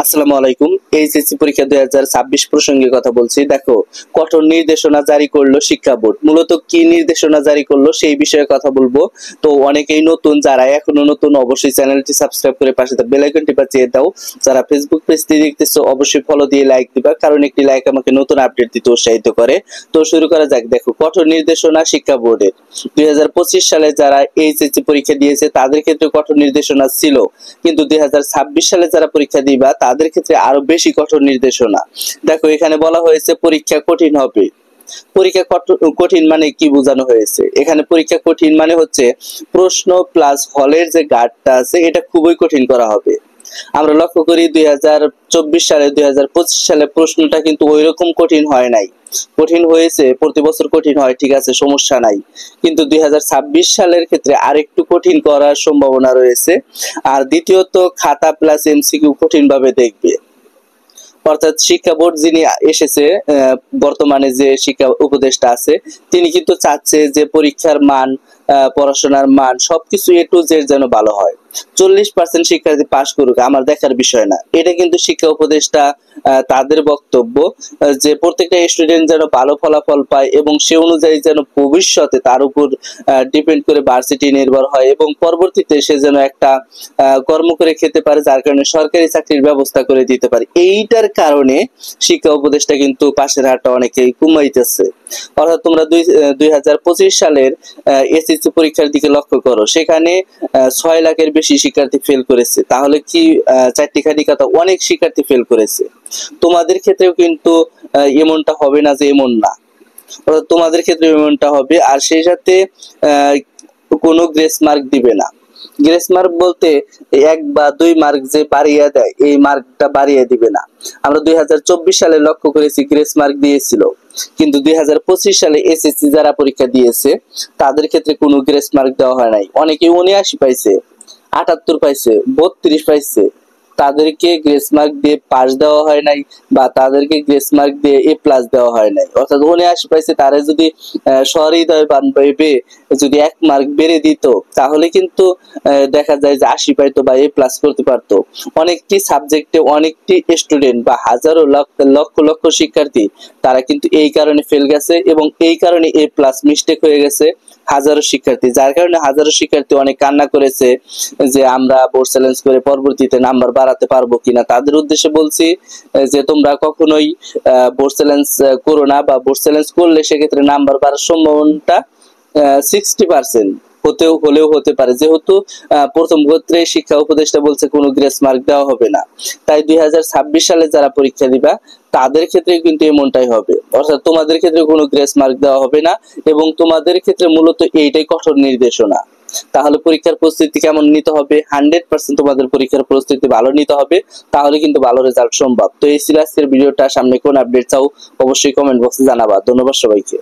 আসসালামু আলাইকুম। এইচএসসি পরীক্ষা 2026 প্রসঙ্গে কথা বলছি। দেখো, কঠোর নির্দেশনা জারি করলো শিক্ষা বোর্ড। মূলত কি নির্দেশনা জারি করলো সেই বিষয়ে কথা বলবো। তো অনেকেই নতুন, যারা এখনো নতুন অবশ্যই চ্যানেলটি সাবস্ক্রাইব করে পাশে থাকা বেল আইকনটি বাজিয়ে দাও। যারা ফেসবুক পেজটি দেখতেছো অবশ্যই ফলো দিয়ে লাইক দিবা, কারণ একটি লাইক আমাকে নতুন আপডেট দিতে উৎসাহিত করে। তো শুরু করা যাক। দেখো, কঠোর নির্দেশনা শিক্ষা বোর্ডের 2025 সালে যারা এইচএসসি পরীক্ষা দিয়েছে তাদের ক্ষেত্রে কঠোর নির্দেশনা ছিল, কিন্তু 2026 সালে যারা পরীক্ষা দিবা তাদের ক্ষেত্রে আরো বেশি কঠোর নির্দেশনা। দেখো, এখানে বলা হয়েছে পরীক্ষা কঠিন হবে। পরীক্ষা কঠিন মানে কি বোঝানো হয়েছে এখানে? পরীক্ষা কঠিন মানে হচ্ছে প্রশ্ন প্লাস হলের যে গার্ডটা আছে এটা খুবই কঠিন করা হবে। আমরা লক্ষ্য করি 2024 সালে 2025 সালে প্রশ্নটা কিন্তু ওইরকম কঠিন হয় নাই। কঠিন হয়েছে, প্রতি বছর কঠিন হয়, ঠিক আছে, সমস্যা নাই। কিন্তু 2026 সালের ক্ষেত্রে আরেকটু কঠিন করার সম্ভাবনা রয়েছে। আর দ্বিতীয়ত, খাতা প্লাস এমসিকিউ কঠিন ভাবে দেখবে। অর্থাৎ শিক্ষা বোর্ড যিনি এসেছে, বর্তমানে যে শিক্ষা উপদেষ্টা আছে, তিনি কিন্তু চাচ্ছে যে পরীক্ষার মান, পড়াশোনার মান সবকিছু এ টু জেড যেন ভালো হয়। 40% শিক্ষার্থী পাশ করুক আমার দেখার বিষয় না, এটা কিন্তু শিক্ষা উপদেষ্টা তাদের বক্তব্য, যে প্রত্যেকটা স্টুডেন্ট যেন ভালো ফলাফল পায় এবং সে অনুযায়ী যেন ভবিষ্যতে তার উপর ডিপেন্ড করে ভার্সিটি নির্ভর হয় এবং পরবর্তীতে সে যেন একটা কর্ম করে খেতে পারে, যার কারণে সরকারি চাকরির ব্যবস্থা করে দিতে পারে। এইটার কারণে শিক্ষা উপদেষ্টা কিন্তু পাশের হারটা অনেকেই কমাইতেছে। অর্থাৎ তোমরা 2025 সালের এসএসসি পরীক্ষার দিকে লক্ষ্য করো, সেখানে 6 লাখের বেশি শিক্ষার্থী ফেল করেছে। তাহলে কি চারটি খানি কথা, অনেক শিক্ষার্থী ফেল করেছে। তোমাদের ক্ষেত্রেও কিন্তু এমনটা হবে না যে এমন না, তোমাদের ক্ষেত্রে এমনটা হবে। আর সেই সাথে কোনো গ্রেস মার্ক দিবে না। গ্রেস মার্ক বলতে 1 বা 2 মার্ক যে বাড়িয়ে দেয়, এই মার্কটা বাড়িয়ে দিবে না। আমরা 2024 সালে লক্ষ্য করেছি গ্রেস মার্ক দিয়েছিল, কিন্তু 2025 সালে এসএসসি যারা পরীক্ষা দিয়েছে তাদের ক্ষেত্রে কোনো গ্রেস মার্ক দেওয়া হয় নাই। অনেকে 79 পাইছে, 78 পাইছে, 32 পাইছে, তাদেরকে গ্রেস মার্ক দিয়ে পাস দেওয়া হয় নাই, বা তাদেরকে গ্রেস মার্ক দিয়ে এ প্লাস দেওয়া হয় নাই। অর্থাৎ 79 পাইছে, তারা যদি সহৃদয় বান্ধবে যদি 1 মার্ক বেড়ে দিত তাহলে কিন্তু দেখা যায় যে 80 পাইতো বা এ প্লাস করতে পারতো। অনেকটি সাবজেক্টে অনেকটি স্টুডেন্ট বা হাজারো লক্ষ লক্ষ শিক্ষার্থী তারা কিন্তু এই কারণে ফেল গেছে এবং এই কারণে এ প্লাস মিস্টেক হয়ে গেছে হাজারো শিক্ষার্থী, যার কারণে হাজারো শিক্ষার্থী অনেক কান্না করেছে যে আমরা বোর্ড চ্যালেঞ্জ করে পরবর্তীতে নাম্বার বাড়াতে পারবো কিনা। তাদের উদ্দেশ্যে বলছি যে তোমরা কখনোই বোর্ড চ্যালেঞ্জ করো না, বা বোর্ড চ্যালেঞ্জ করলে সেক্ষেত্রে নাম্বার বাড়ার সম্ভাবনাটা 60% হলেও হতে পারে, যেহেতু প্রথম ক্ষেত্রে শিক্ষা উপদেষ্টা বলছে কোনো গ্রেস মার্ক দেওয়া হবে না। তাই 2026 সালে যারা পরীক্ষা দিবা তাদের ক্ষেত্রে কিন্তু এমনটাই হবে। অর্থাৎ তোমাদের ক্ষেত্রে কোনো গ্রেস মার্ক দেওয়া হবে না এবং তোমাদের ক্ষেত্রে মূলত এইটাই কঠোর নির্দেশনা। তাহলে পরীক্ষার প্রস্তুতি কেমন নিতে হবে? 100% তোমাদের পরীক্ষার প্রস্তুতি ভালো নিতে হবে, তাহলে কিন্তু ভালো রেজাল্ট সম্ভব। তো এই ছিল আজকের ভিডিওটা। সামনে কোন আপডেট চাও অবশ্যই কমেন্ট বক্সে জানাবা। ধন্যবাদ সবাইকে।